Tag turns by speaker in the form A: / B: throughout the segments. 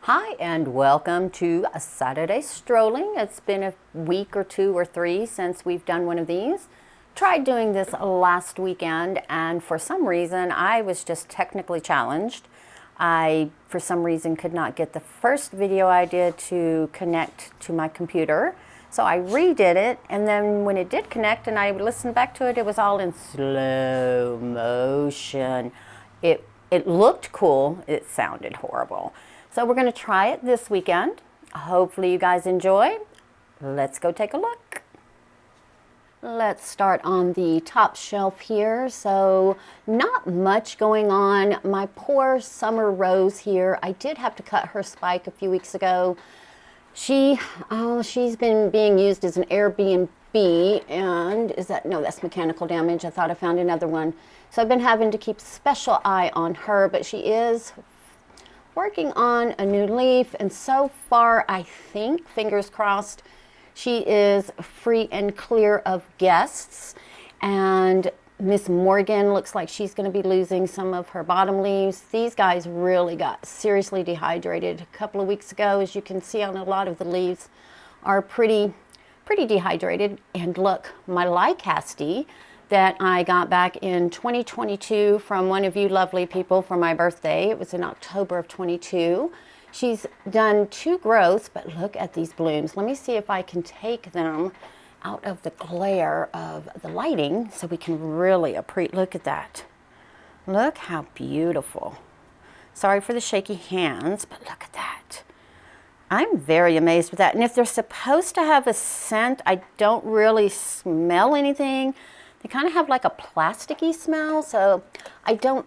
A: Hi and welcome to a Saturday Strolling. It's been a week or two or three since we've done one of these. Tried doing this last weekend and for some reason I was just technically challenged. I, for some reason, could not get the first video I did to connect to my computer. So I redid it, and then when it did connect and I listened back to it, it was all in slow motion. It looked cool, it sounded horrible. So we're going to try it this weekend. Hopefully you guys enjoy. Let's go take a look. Let's start on the top shelf here. So not much going on. My poor summer rose here. I did have to cut her spike a few weeks ago. She's been being used as an Airbnb, and that's mechanical damage. I thought I found another one. So I've been having to keep special eye on her, but she is working on a new leaf, and so far I think, fingers crossed, she is free and clear of guests. And Miss Morgan looks like she's going to be losing some of her bottom leaves. These guys really got seriously dehydrated a couple of weeks ago. As you can see on a lot of the leaves are pretty dehydrated. And look, my Lycaste that I got back in 2022 from one of you lovely people for my birthday. It was in October of 22. She's done 2 growths, but look at these blooms. Let me see if I can take them out of the glare of the lighting so we can really appreciate. Look at that. Look how beautiful. Sorry for the shaky hands, but look at that. I'm very amazed with that. And if they're supposed to have a scent, I don't really smell anything. They kind of have like a plasticky smell, so I don't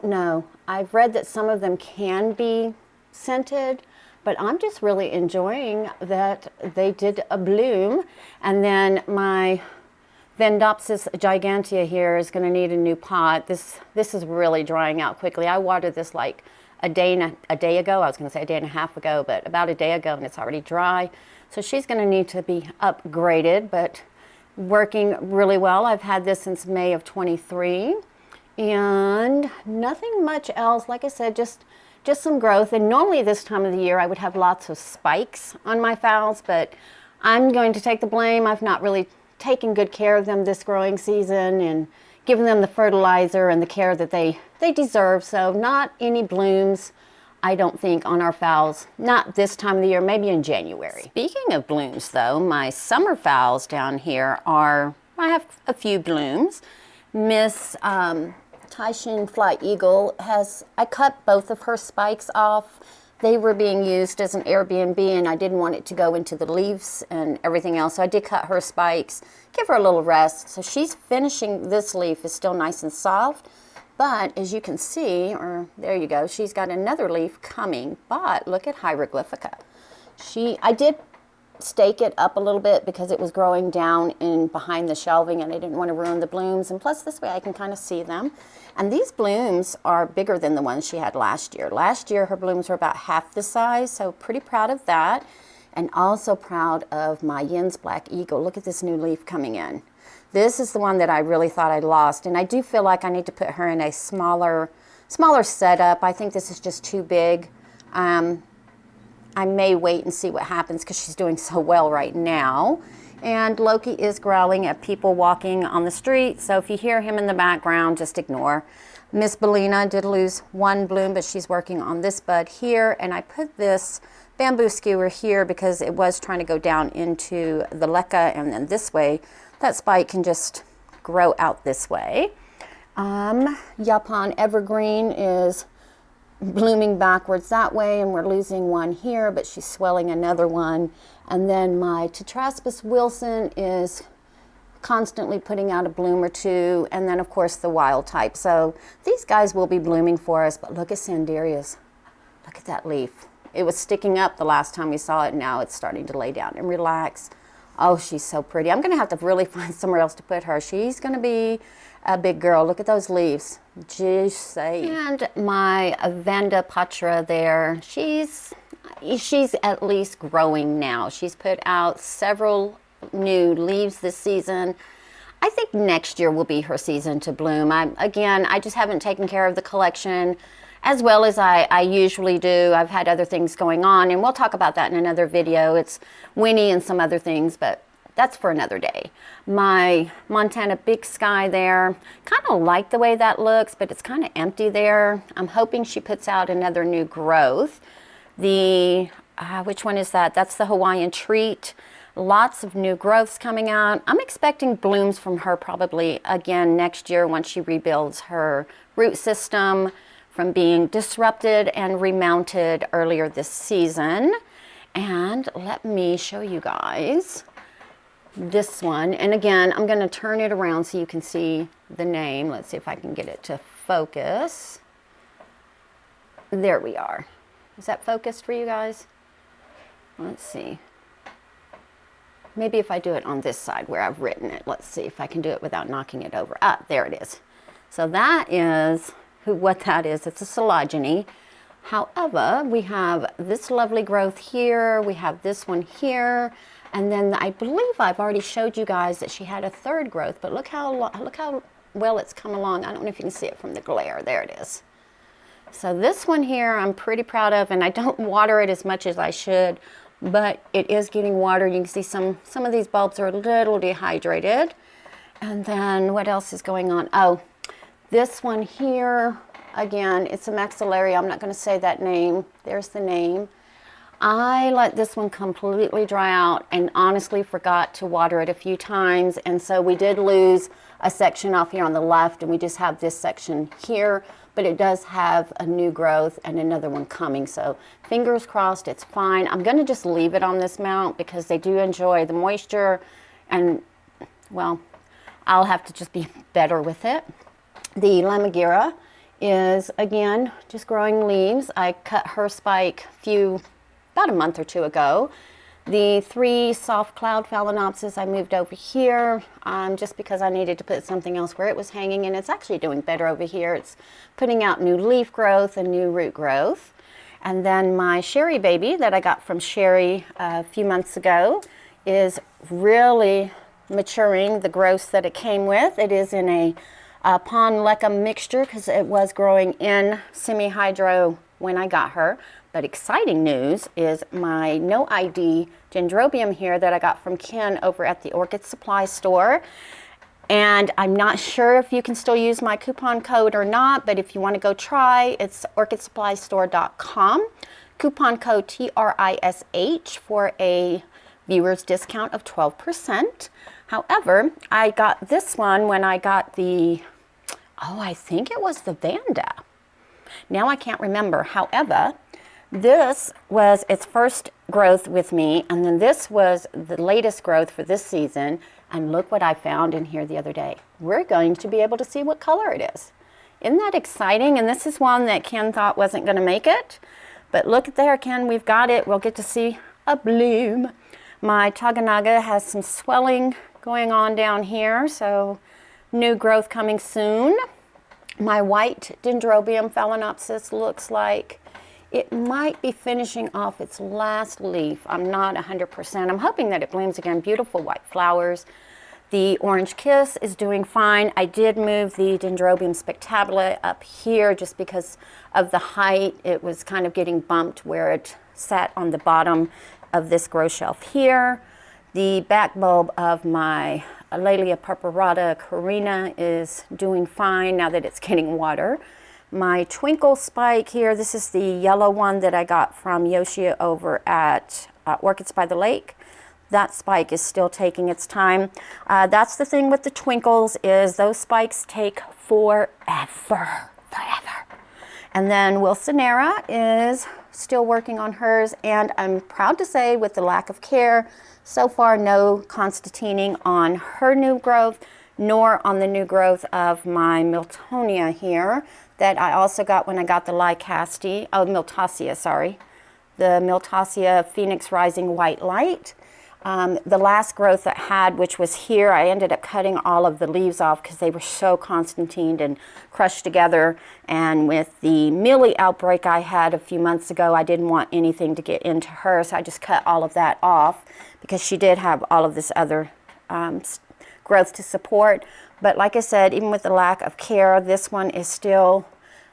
A: know. I've read that some of them can be scented, but I'm just really enjoying that they did a bloom. And then my Vendopsis gigantea here is going to need a new pot. This is really drying out quickly. I watered this like a day ago. I was going to say a day and a half ago, but about a day ago, and it's already dry. So she's going to need to be upgraded, but working really well. I've had this since May of 23, and nothing much else. Like I said, just some growth. And normally this time of the year I would have lots of spikes on my phals, but I'm going to take the blame. I've not really taken good care of them this growing season and given them the fertilizer and the care that they deserve. So not any blooms, I don't think, on our phals. Not this time of the year, maybe in January. Speaking of blooms though, my summer phals down here I have a few blooms. Miss Taishin Fly Eagle I cut both of her spikes off. They were being used as an Airbnb and I didn't want it to go into the leaves and everything else. So I did cut her spikes, give her a little rest. So she's finishing, this leaf is still nice and soft. But as you can see, or there you go, she's got another leaf coming. But look at Hieroglyphica. I did stake it up a little bit because it was growing down in behind the shelving and I didn't want to ruin the blooms. And plus this way I can kind of see them. And these blooms are bigger than the ones she had last year. Last year her blooms were about half the size, so pretty proud of that. And also proud of my Yin's Black Eagle. Look at this new leaf coming in. This is the one that I really thought I lost, and I do feel like I need to put her in a smaller setup. I think this is just too big. I may wait and see what happens because she's doing so well right now. And Loki is growling at people walking on the street, so if you hear him in the background, just ignore. Miss Bellina did lose 1 bloom, but she's working on this bud here, and I put this bamboo skewer here because it was trying to go down into the leca, and then this way that spike can just grow out this way. Japan Evergreen is blooming backwards that way, and we're losing 1 here, but she's swelling another one. And then my Tetraspis Wilson is constantly putting out a bloom or 2, and then of course the wild type. So these guys will be blooming for us, but look at Sanderias. Look at that leaf. It was sticking up the last time we saw it, now it's starting to lay down and relax. Oh, she's so pretty. I'm going to have to really find somewhere else to put her. She's going to be a big girl. Look at those leaves. Just say. And my Vanda Patra there, she's at least growing now. She's put out several new leaves this season. I think next year will be her season to bloom. I just haven't taken care of the collection as well as I usually do. I've had other things going on, and we'll talk about that in another video. It's Winnie and some other things, but that's for another day. My Montana Big Sky there, kind of like the way that looks, but it's kind of empty there. I'm hoping she puts out another new growth. The, which one is that? That's the Hawaiian Treat. Lots of new growths coming out. I'm expecting blooms from her probably again next year once she rebuilds her root system from being disrupted and remounted earlier this season. And let me show you guys this one. And again, I'm going to turn it around so you can see the name. Let's see if I can get it to focus. There we are. Is that focused for you guys? Let's see. Maybe if I do it on this side where I've written it. Let's see if I can do it without knocking it over. Ah, there it is. So that is what that is. It's a collagenous. However, we have this lovely growth here. We have this one here. And then I believe I've already showed you guys that she had a third growth. But look how well it's come along. I don't know if you can see it from the glare. There it is. So this one here I'm pretty proud of, and I don't water it as much as I should, but it is getting water. You can see some of these bulbs are a little dehydrated. And then what else is going on? Oh, this one here, again, it's a maxillaria. I'm not going to say that name. There's the name. I let this one completely dry out and honestly forgot to water it a few times. And so we did lose a section off here on the left, and we just have this section here. But it does have a new growth and another one coming. So fingers crossed it's fine. I'm going to just leave it on this mount because they do enjoy the moisture. And, well, I'll have to just be better with it. The Lamagira is, again, just growing leaves. I cut her spike about a month or two ago. The 3 soft cloud phalaenopsis I moved over here just because I needed to put something else where it was hanging, and it's actually doing better over here. It's putting out new leaf growth and new root growth. And then my Sherry baby that I got from Sherry a few months ago is really maturing the growth that it came with. It is in a pond lecum mixture because it was growing in semi-hydro when I got her. But exciting news is my no ID dendrobium here that I got from Ken over at the Orchid Supply Store. And I'm not sure if you can still use my coupon code or not, but if you want to go try, it's orchidsupplystore.com. Coupon code TRISH for a viewer's discount of 12%. However, I got this one when I got the, I think it was the Vanda. Now I can't remember. However, this was its first growth with me, and then this was the latest growth for this season, and look what I found in here the other day. We're going to be able to see what color it is. Isn't that exciting? And this is one that Ken thought wasn't going to make it, but look there, Ken, we've got it. We'll get to see a bloom. My Taganaga has some swelling going on down here, so new growth coming soon. My white Dendrobium phalaenopsis looks like it might be finishing off its last leaf. I'm not 100%. I'm hoping that it blooms again. Beautiful white flowers. The Orange Kiss is doing fine. I did move the Dendrobium spectabile up here just because of the height. It was kind of getting bumped where it sat on the bottom of this grow shelf here. The back bulb of my Laelia purpurata carina is doing fine now that it's getting water. My Twinkle spike here, this is the yellow one that I got from Yoshia over at Orchids by the Lake. That spike is still taking its time. That's the thing with the Twinkles is those spikes take forever. And then Wilsonera is still working on hers, and I'm proud to say with the lack of care, so far no constantining on her new growth, nor on the new growth of my Miltonia here that I also got when I got the Miltasia, sorry. The Miltasia Phoenix Rising White Light. The last growth that had, which was here, I ended up cutting all of the leaves off because they were so constantined and crushed together. And with the Millie outbreak I had a few months ago, I didn't want anything to get into her, so I just cut all of that off because she did have all of this other growth to support. But like I said, even with the lack of care, this one is still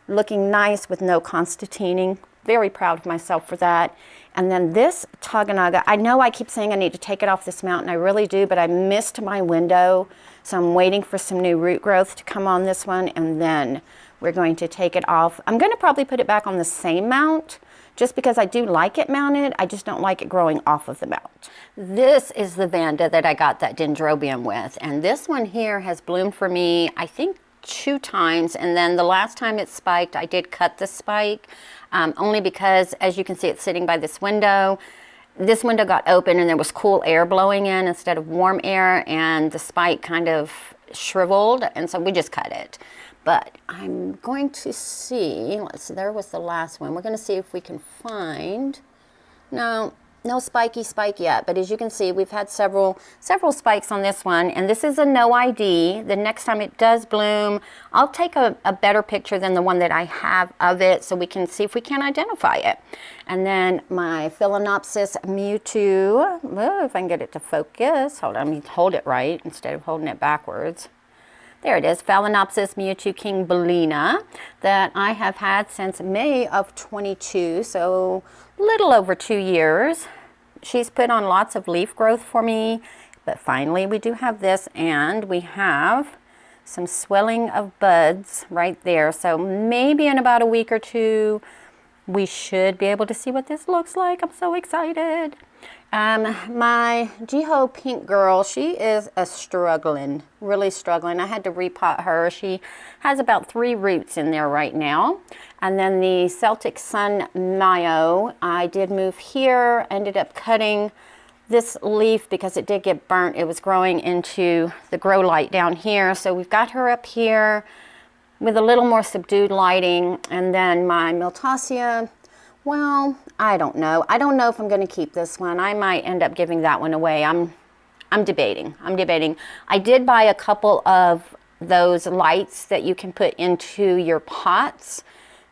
A: looking nice with no constantining. Very proud of myself for that. And then this Taganaga, I know I keep saying I need to take it off this mountain. I really do, but I missed my window. So I'm waiting for some new root growth to come on this one, and then we're going to take it off. I'm going to probably put it back on the same mount, just because I do like it mounted. I just don't like it growing off of the mount. This is the Vanda that I got that dendrobium with. And this one here has bloomed for me, I think, 2 times. And then the last time it spiked, I did cut the spike, only because, as you can see, it's sitting by this window. This window got open and there was cool air blowing in instead of warm air, and the spike kind of shriveled, and so we just cut it. But I'm going to see, let's see, there was the last one. We're going to see if we can find, no spiky spike yet. But as you can see, we've had several spikes on this one. And this is a no ID. The next time it does bloom, I'll take a better picture than the one that I have of it, so we can see if we can identify it. And then my Phalaenopsis mewtwo, oh, if I can get it to focus. Hold on, let me hold it right instead of holding it backwards. There it is, Phalaenopsis mewtwo King Bellina, that I have had since May of 22, so a little over 2 years. She's put on lots of leaf growth for me, but finally we do have this, and we have some swelling of buds right there. So maybe in about a week or 2, we should be able to see what this looks like. I'm so excited. My Jiho Pink Girl, she is really struggling. I had to repot her. She has about 3 roots in there right now. And then the Celtic Sun Mayo, I did move here, ended up cutting this leaf because it did get burnt. It was growing into the grow light down here. So we've got her up here with a little more subdued lighting. And then my Miltassia, well, I don't know. I don't know if I'm going to keep this one. I might end up giving that one away. I'm debating. I did buy a couple of those lights that you can put into your pots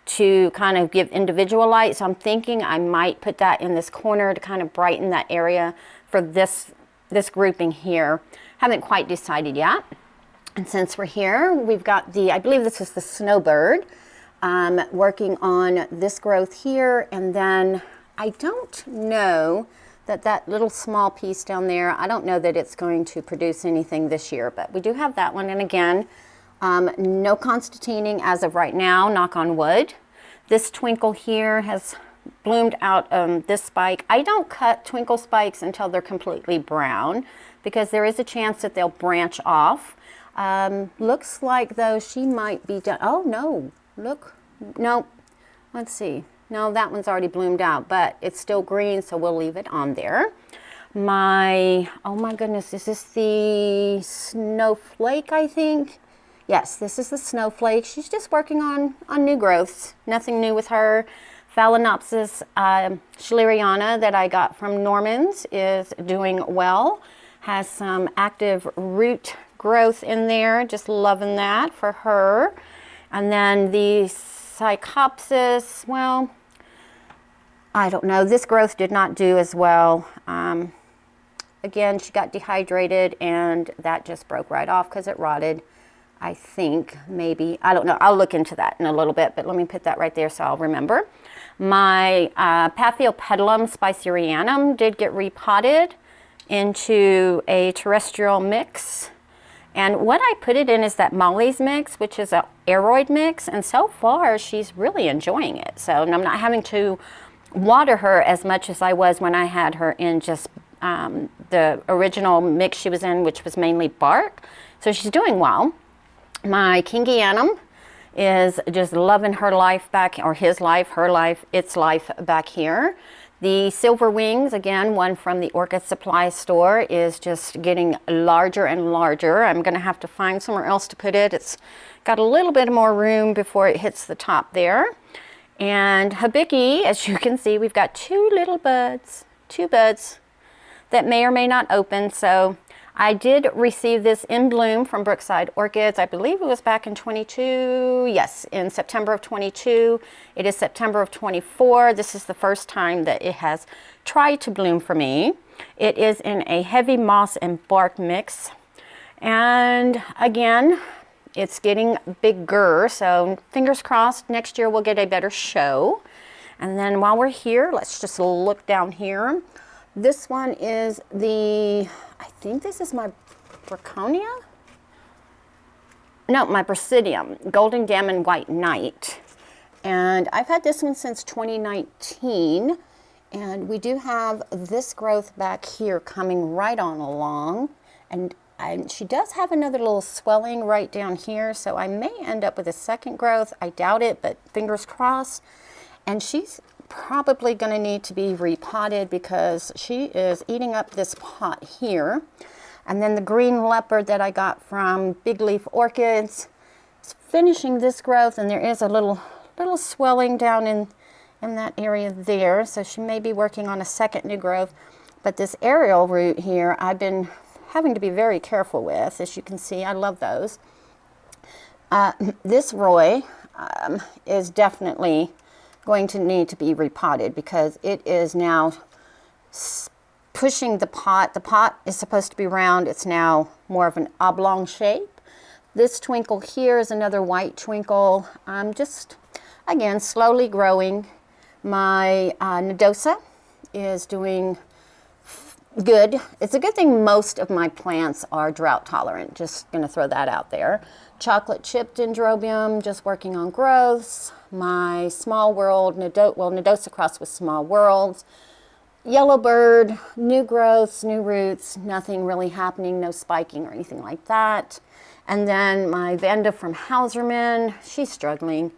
A: to kind of give individual light. So I'm thinking I might put that in this corner to kind of brighten that area for this grouping here. Haven't quite decided yet. And since we're here, we've got I believe this is the Snowbird. Working on this growth here, and then I don't know that little small piece down there, I don't know that it's going to produce anything this year, but we do have that one. And again, no constantining as of right now, knock on wood. This twinkle here has bloomed out this spike. I don't cut twinkle spikes until they're completely brown, because there is a chance that they'll branch off. Looks like though she might be done. Oh no, look, no, let's see. No, that one's already bloomed out, but it's still green, so we'll leave it on there. Oh my goodness, is this the Snowflake, I think? Yes, this is the Snowflake. She's just working on new growths. Nothing new with her. Phalaenopsis schleeriana that I got from Norman's is doing well. Has some active root growth in there. Just loving that for her. And then the Psychopsis, well, I don't know. This growth did not do as well. Again, she got dehydrated and that just broke right off because it rotted. I think maybe, I don't know. I'll look into that in a little bit, but let me put that right there so I'll remember. My Paphiopedilum spicerianum did get repotted into a terrestrial mix. And what I put it in is that Molly's mix, which is an aroid mix. And so far, she's really enjoying it. So I'm not having to water her as much as I was when I had her in just the original mix she was in, which was mainly bark. So she's doing well. My Kingianum is just loving her life back, or his life, her life, its life back here. The Silver Wings, again, one from the Orchid Supply Store, is just getting larger and larger. I'm going to have to find somewhere else to put it. It's got a little bit more room before it hits the top there. And Hibiki, as you can see, we've got two buds that may or may not open. So I did receive this in bloom from Brookside Orchids. I believe it was back in 22. Yes, in September of 22. It is September of 24. This is the first time that it has tried to bloom for me. It is in a heavy moss and bark mix. And again, it's getting bigger, so fingers crossed next year we'll get a better show. And then while we're here, let's just look down here. This one is I think this is my Braconia? No, my Presidium, Golden Gammon White Knight. And I've had this one since 2019. And we do have this growth back here coming right on along. And she does have another little swelling right down here. So I may end up with a second growth. I doubt it, but fingers crossed. And she's probably going to need to be repotted because she is eating up this pot here. And then the green leopard that I got from Big Leaf Orchids is finishing this growth, and there is a little swelling down in that area there. So she may be working on a second new growth. But this aerial root here, I've been having to be very careful with. As you can see, I love those. This Roy is definitely going to need to be repotted because it is now pushing the pot. The pot is supposed to be round. It's now more of an oblong shape. This twinkle here is another white twinkle. I'm just, again, slowly growing. My Nodosa is doing good. It's a good thing most of my plants are drought tolerant. Just going to throw that out there. Chocolate chip dendrobium, just working on growths. My Small World, Nodosa crossed with Small Worlds. Yellowbird, new growths, new roots, nothing really happening, no spiking or anything like that. And then my Vanda from Hauserman, she's struggling.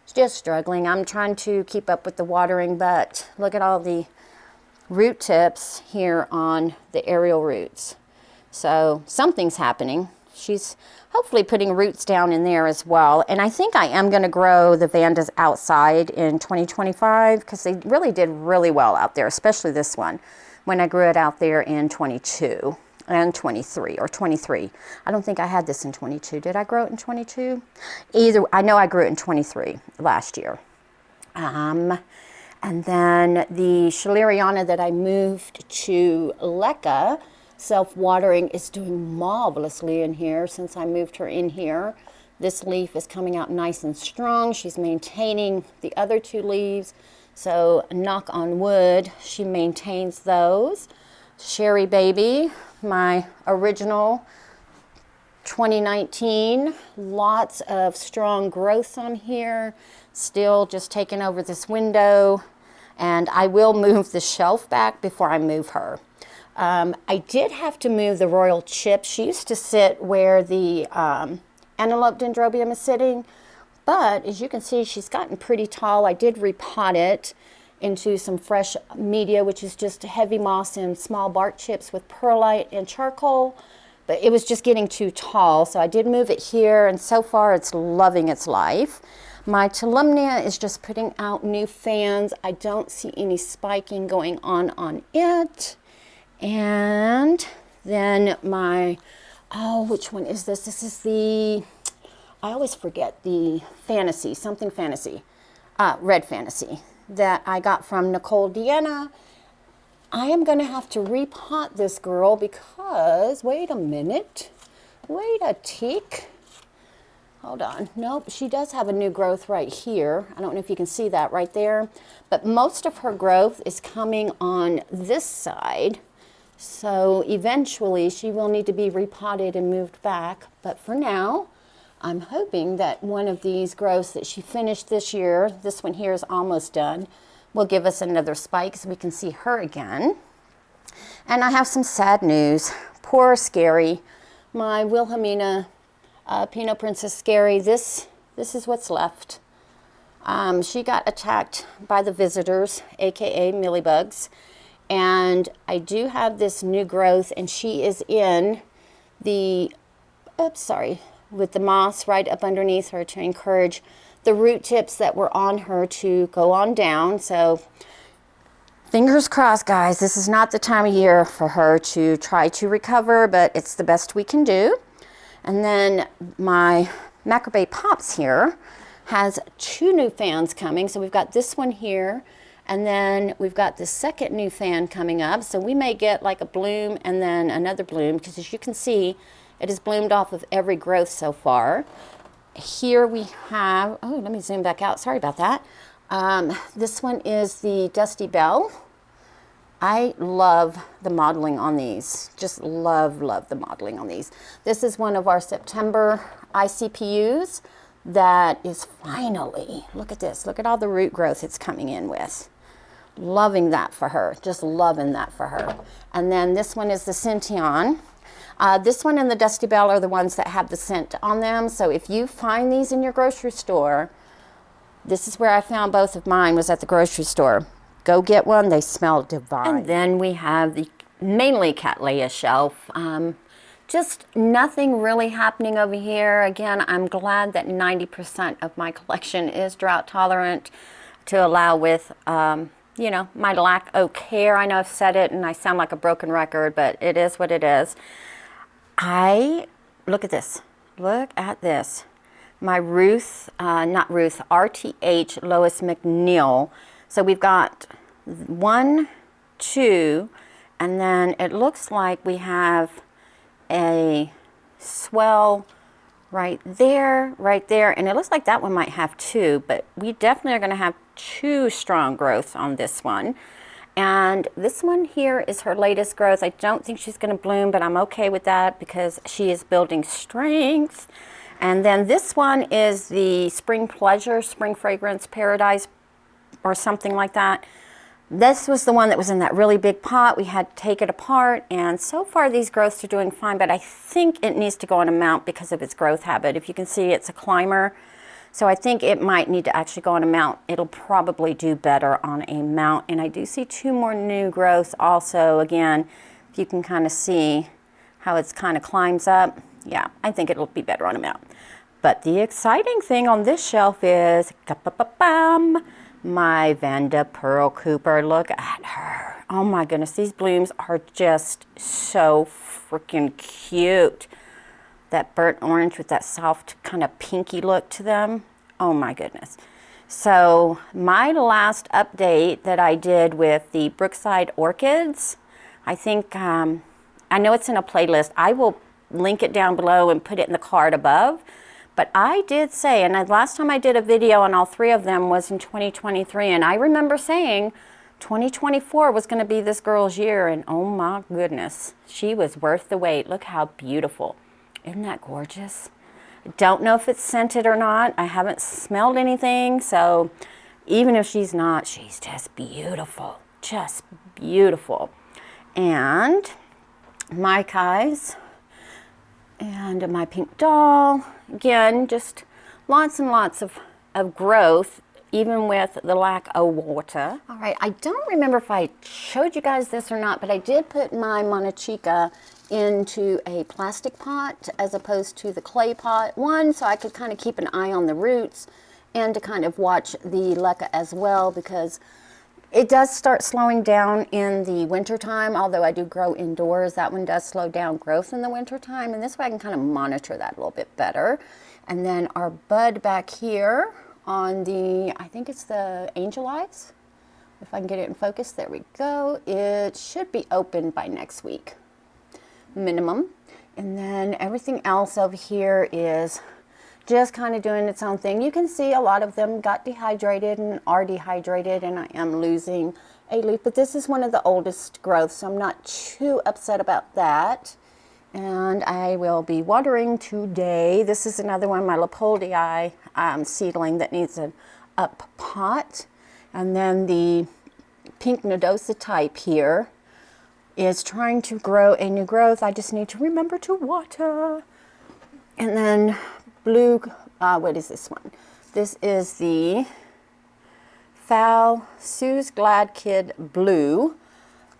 A: She's just struggling. I'm trying to keep up with the watering, but look at all the root tips here on the aerial roots. So something's happening. She's hopefully putting roots down in there as well. And I think I am going to grow the Vandas outside in 2025 because they really did really well out there, especially this one, when I grew it out there in 22 and 23 or 23. I don't think I had this in 22. Did I grow it in 22? I know I grew it in 23 last year. And then the Schilleriana that I moved to Leca, self-watering, is doing marvelously in here since I moved her in here. This leaf is coming out nice and strong. She's maintaining the other two leaves. So knock on wood, she maintains those. Sherry Baby, my original 2019. Lots of strong growth on here. Still just taking over this window. And I will move the shelf back before I move her. I did have to move the Royal Chip. She used to sit where the Antelope Dendrobium is sitting, but as you can see, she's gotten pretty tall. I did repot it into some fresh media, which is just heavy moss and small bark chips with perlite and charcoal, but it was just getting too tall, so I did move it here, and so far it's loving its life. My Tolumnia is just putting out new fans. I don't see any spiking going on it. And then my, which one is this? This is the, I always forget, the Fantasy, something Fantasy, Red Fantasy that I got from Nicole Deanna. I am going to have to repot this girl because, wait a minute, wait a tick. Hold on. Nope, she does have a new growth right here. I don't know if you can see that right there, but most of her growth is coming on this side. So eventually she will need to be repotted and moved back. But for now, I'm hoping that one of these growths that she finished this year, this one here is almost done, will give us another spike so we can see her again. And I have some sad news. Poor Scary. My Wilhelmina Pinot Princess Scary, this is what's left. She got attacked by the visitors, aka mealybugs. And I do have this new growth, and she is in the, with the moss right up underneath her to encourage the root tips that were on her to go on down. So fingers crossed, guys. This is not the time of year for her to try to recover, but it's the best we can do. And then my Macrobay Pops here has two new fans coming. So we've got this one here, and then we've got the second new fan coming up. So we may get like a bloom and then another bloom, because as you can see, It has bloomed off of every growth so far. Here we have, oh, let me zoom back out. Sorry about that. This one is the Dusty Bell. I love the modeling on these. Just love the modeling on these. This is one of our September ICPUs that is finally, look at this. Look at all the root growth it's coming in with. Loving that for her. Just loving that for her. And then this one is the Centeon. This one and the Dusty Bell are the ones that have the scent on them. So if you find these in your grocery store, this is where I found both of mine, was at the grocery store. Go get one, they smell divine. And then we have the mainly Cattleya shelf. Just nothing really happening over here. Again, I'm glad that 90% of my collection is drought tolerant to allow with, you know, my lack of care. I know I've said it and I sound like a broken record, but it is what it is. Look at this. Look at this. My RTH Lois McNeil. So we've got 1, 2, and then it looks like we have a swell right there, and it looks like that one might have 2, but we definitely are going to have 2 strong growths on this one. And this one here is her latest growth. I don't think she's going to bloom, but I'm okay with that because she is building strength. And then this one is the Spring Pleasure, Spring Fragrance Paradise, or something like that. This was the one that was in that really big pot. We had to take it apart, and so far these growths are doing fine, but I think it needs to go on a mount because of its growth habit. If you can see, it's a climber, so I think it might need to actually go on a mount. It'll probably do better on a mount. And I do see 2 more new growths also. Again, if you can kind of see how it's kind of climbs up. Yeah, I think it'll be better on a mount. But the exciting thing on this shelf is my Vanda Pearl Cooper. Look at her. Oh my goodness, these blooms are just so freaking cute. That burnt orange with that soft kind of pinky look to them. Oh my goodness. So my last update that I did with the Brookside Orchids, I think, I know it's in a playlist. I will link it down below and put it in the card above. But I did say, and the last time I did a video on all 3 of them was in 2023, and I remember saying 2024 was going to be this girl's year, and oh my goodness, she was worth the wait. Look how beautiful. Isn't that gorgeous? I don't know if it's scented or not. I haven't smelled anything, so even if she's not, she's just beautiful. Just beautiful. And my Kai's and my pink doll. Again, just lots and lots of growth, even with the lack of water. All right, I don't remember if I showed you guys this or not, but I did put my Monachica into a plastic pot as opposed to the clay pot. One, so I could kind of keep an eye on the roots and to kind of watch the leca as well, because it does start slowing down in the wintertime, although I do grow indoors. That one does slow down growth in the wintertime, and this way I can kind of monitor that a little bit better. And then our bud back here on the, I think it's the Angel Eyes. If I can get it in focus, there we go. It should be open by next week, minimum. And then everything else over here is just kind of doing its own thing. You can see a lot of them got dehydrated and are dehydrated, and I am losing a leaf, but this is one of the oldest growths, so I'm not too upset about that. And I will be watering today. This is another one, my Leopoldii seedling that needs an up pot. And then the pink nodosa type here is trying to grow a new growth. I just need to remember to water. And then blue, what is this one? This is the Sue's Glad Kid Blue.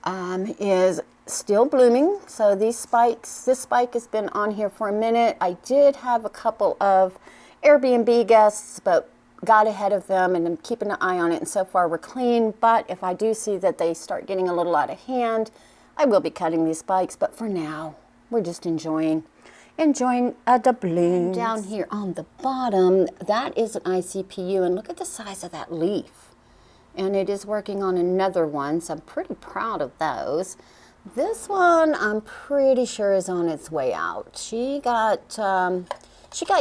A: Is still blooming. So these spikes, this spike has been on here for a minute. I did have a couple of Airbnb guests, but got ahead of them and I'm keeping an eye on it, and so far we're clean. But if I do see that they start getting a little out of hand, I will be cutting these spikes. But for now, we're just enjoying the blooms. Down here on the bottom, that is an ICPU, and look at the size of that leaf. And it is working on another one, so I'm pretty proud of those. This one I'm pretty sure is on its way out. She got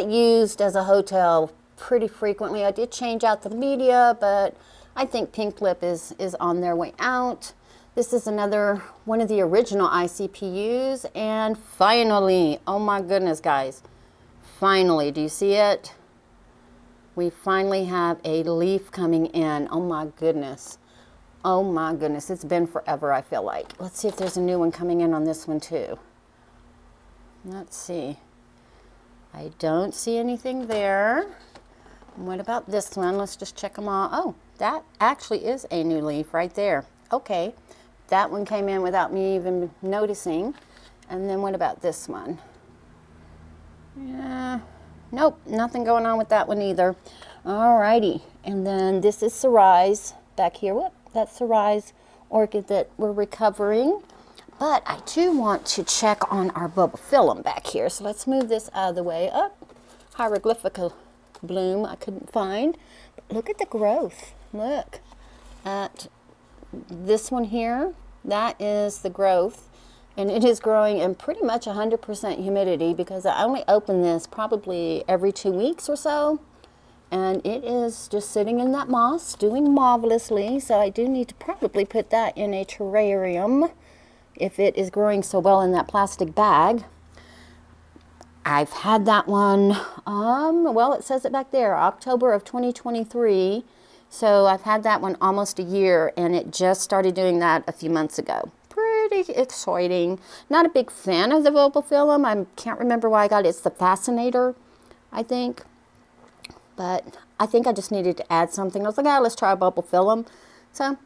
A: used as a hotel pretty frequently. I did change out the media, but I think Pink Lip is on their way out. This is another one of the original ICPUs, and finally, oh my goodness guys, finally, do you see it? We finally have a leaf coming in. Oh my goodness. Oh my goodness, it's been forever, I feel like. Let's see if there's a new one coming in on this one too. Let's see. I don't see anything there. What about this one? Let's just check them all. Oh, that actually is a new leaf right there. Okay, that one came in without me even noticing. And then what about this one? Yeah, nope, nothing going on with that one either. Alrighty, and then this is Sarais back here. Whoop, that's Sarais orchid that we're recovering. But I do want to check on our bulbophyllum back here. So let's move this out of the way. Up, hieroglyphical bloom I couldn't find. But look at the growth. Look at this one here. That is the growth. And it is growing in pretty much 100% humidity because I only open this probably every 2 weeks or so. And it is just sitting in that moss, doing marvelously. So I do need to probably put that in a terrarium if it is growing so well in that plastic bag. I've had that one, well, it says it back there, October of 2023. So I've had that one almost a year, and it just started doing that a few months ago. Pretty exciting. Not a big fan of the bulbophyllum. I can't remember why I got it. It's the fascinator, I think. But I think I just needed to add something. I was like, let's try a bulbophyllum. So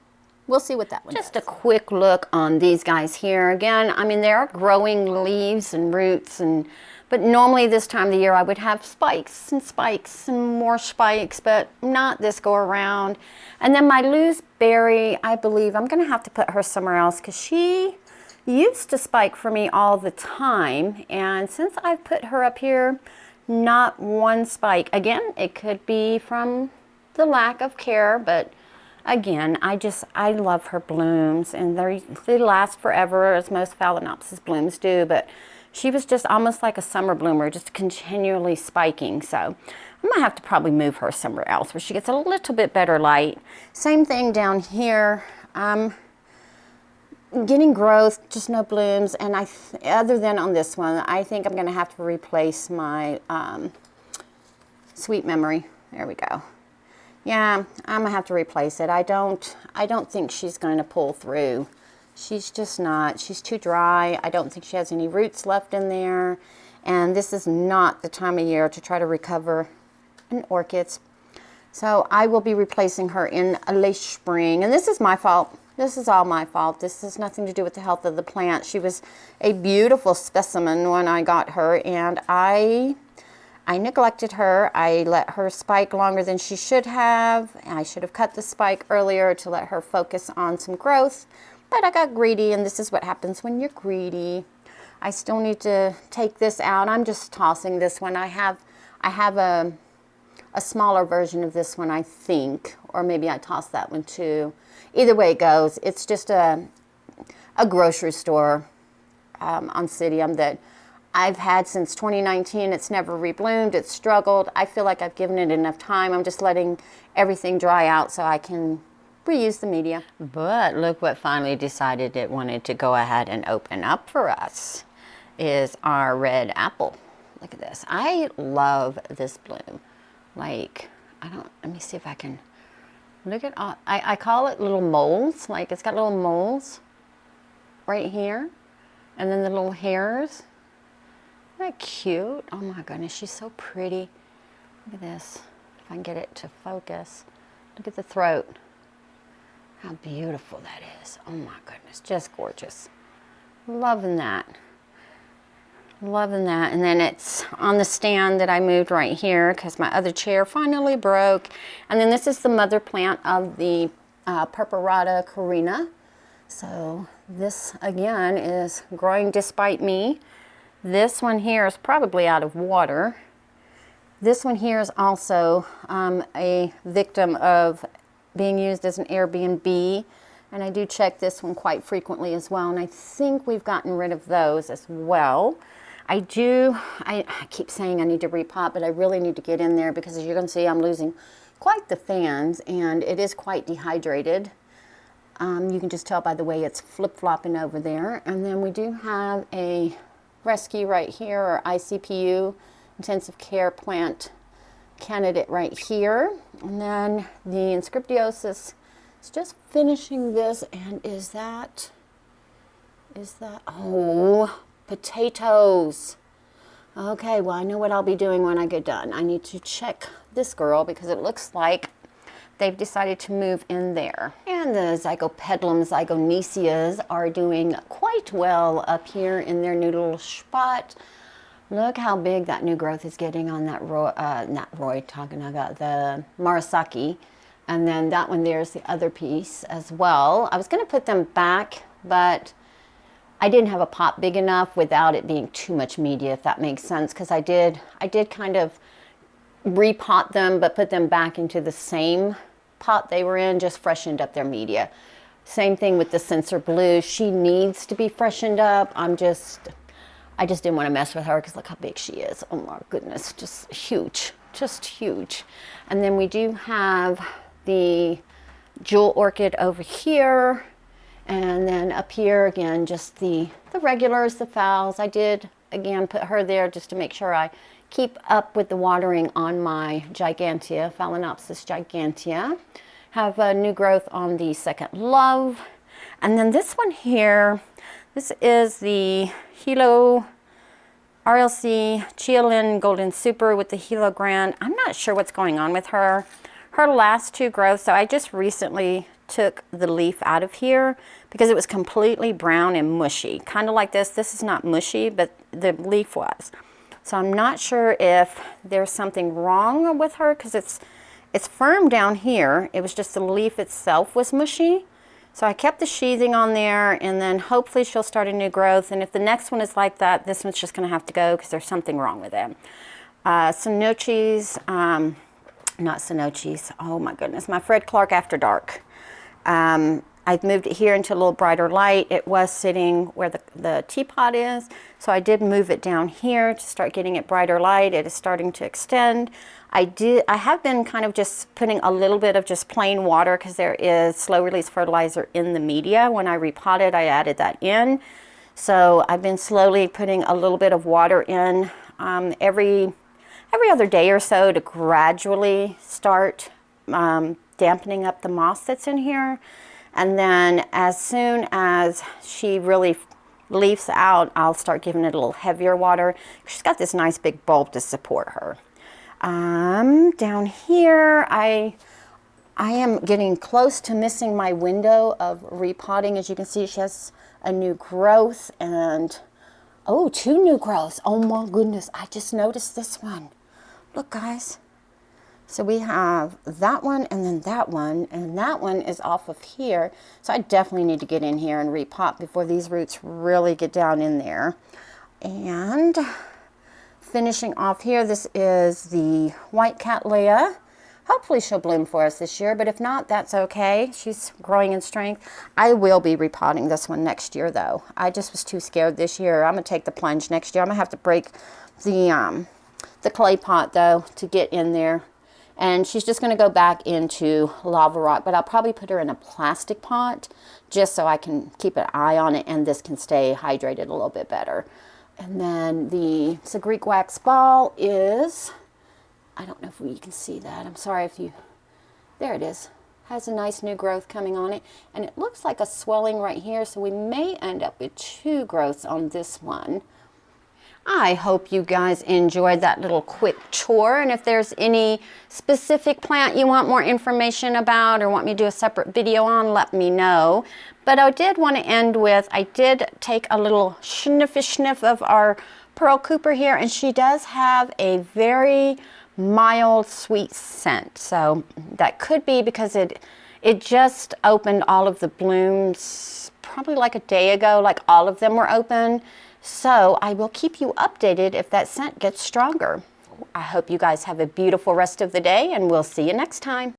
A: we'll see what that one Just does. A quick look on these guys here. Again, I mean, they're growing leaves and roots, but normally this time of the year I would have spikes and more spikes, but not this go around. And then my looseberry, I believe I'm going to have to put her somewhere else because she used to spike for me all the time. And since I've put her up here, not one spike. Again, it could be from the lack of care, but again, I love her blooms, and they last forever, as most Phalaenopsis blooms do, but she was just almost like a summer bloomer, just continually spiking. So I'm gonna have to probably move her somewhere else where she gets a little bit better light. Same thing down here. Getting growth, just no blooms, and other than on this one, I think I'm gonna have to replace my Sweet Memory. There we go. Yeah, I'm gonna have to replace it. I don't think she's going to pull through. She's just not. She's too dry. I don't think she has any roots left in there, and this is not the time of year to try to recover an orchids. So I will be replacing her in a late spring, and this is my fault. This is all my fault. This has nothing to do with the health of the plant. She was a beautiful specimen when I got her, and I neglected her. I let her spike longer than she should have. I should have cut the spike earlier to let her focus on some growth, but I got greedy, and this is what happens when you're greedy. I still need to take this out. I'm just tossing this one. I have a smaller version of this one, I think, or maybe I tossed that one too. Either way it goes, it's just a grocery store Oncidium that I've had since 2019. It's never rebloomed. It's struggled. I feel like I've given it enough time. I'm just letting everything dry out so I can reuse the media. But look what finally decided it wanted to go ahead and open up for us is our red apple. Look at this. I love this bloom. Like, let me see if I can, look at all, I call it little moles. Like, it's got little moles right here. And then the little hairs. Isn't that cute? Oh my goodness, she's so pretty. Look at this. If I can get it to focus. Look at the throat. How beautiful that is. Oh my goodness, just gorgeous. Loving that. Loving that. And then it's on the stand that I moved right here because my other chair finally broke. And then this is the mother plant of the Purpurata carina. So this again is growing despite me. This one here is probably out of water. This one here is also a victim of being used as an Airbnb. And I do check this one quite frequently as well, and I think we've gotten rid of those as well. I keep saying I need to repot, but I really need to get in there because as you're going to see, I'm losing quite the fans, and it is quite dehydrated. You can just tell by the way it's flip-flopping over there. And then we do have a rescue right here, or ICPU, intensive care plant candidate right here. And then the Inscriptiosis is just finishing this, and is that, oh, potatoes. Okay, well, I know what I'll be doing when I get done. I need to check this girl because it looks like they've decided to move in there. And the Zygopedilum zygoniceas are doing quite well up here in their new little spot. Look how big that new growth is getting on that the Marasaki. And then that one there's the other piece as well. I was going to put them back, but I didn't have a pot big enough without it being too much media, if that makes sense, because I did kind of repot them, but put them back into the same pot they were in, just freshened up their media. Same thing with the Sensor Blue. She needs to be freshened up. I just didn't want to mess with her because look how big she is. Oh my goodness, just huge, just huge. And then we do have the Jewel Orchid over here. And then up here again, just the regulars, the phals. I did again put her there just to make sure I keep up with the watering on my Gigantea, Phalaenopsis gigantea. Have a new growth on the Second Love. And then this one here, this is the Hilo RLC Chialin Golden Super with the Hilo Grand. I'm not sure what's going on with her. Her last two growths, so I just recently took the leaf out of here because it was completely brown and mushy. Kind of like this. This is not mushy, but the leaf was. So I'm not sure if there's something wrong with her because it's firm down here. It was just the leaf itself was mushy. So I kept the sheathing on there, and then hopefully she'll start a new growth. And if the next one is like that, this one's just going to have to go because there's something wrong with them. Sonochis, not Sonochis, oh my goodness, my Fred Clark After Dark. I've moved it here into a little brighter light. It was sitting where the teapot is, so I did move it down here to start getting it brighter light. It is starting to extend. I have been kind of just putting a little bit of just plain water because there is slow release fertilizer in the media. When I repotted, I added that in. So I've been slowly putting a little bit of water in every other day or so to gradually start dampening up the moss that's in here. And then as soon as she really leaves out, I'll start giving it a little heavier water. She's got this nice big bulb to support her. Down here, I am getting close to missing my window of repotting. As you can see, she has a new growth and, oh, 2 new growths. Oh my goodness, I just noticed this one. Look, guys. So we have that one and then that one, and that one is off of here. So I definitely need to get in here and repot before these roots really get down in there. And finishing off here, this is the White Cattleya. Hopefully she'll bloom for us this year, but if not, that's okay. She's growing in strength. I will be repotting this one next year though. I just was too scared this year. I'm gonna take the plunge next year. I'm gonna have to break the clay pot though to get in there. And she's just going to go back into lava rock, but I'll probably put her in a plastic pot just so I can keep an eye on it and this can stay hydrated a little bit better. And then the Greek wax ball is, I don't know if you can see that. I'm sorry if you, there it is. Has a nice new growth coming on it. And it looks like a swelling right here, so we may end up with 2 growths on this one. I hope you guys enjoyed that little quick tour, and if there's any specific plant you want more information about or want me to do a separate video on, let me know. But I did want to end with, I did take a little sniff of our Pearl Cooper here, and she does have a very mild sweet scent. So that could be because it just opened all of the blooms probably like a day ago, like all of them were open. So I will keep you updated if that scent gets stronger. I hope you guys have a beautiful rest of the day, and we'll see you next time.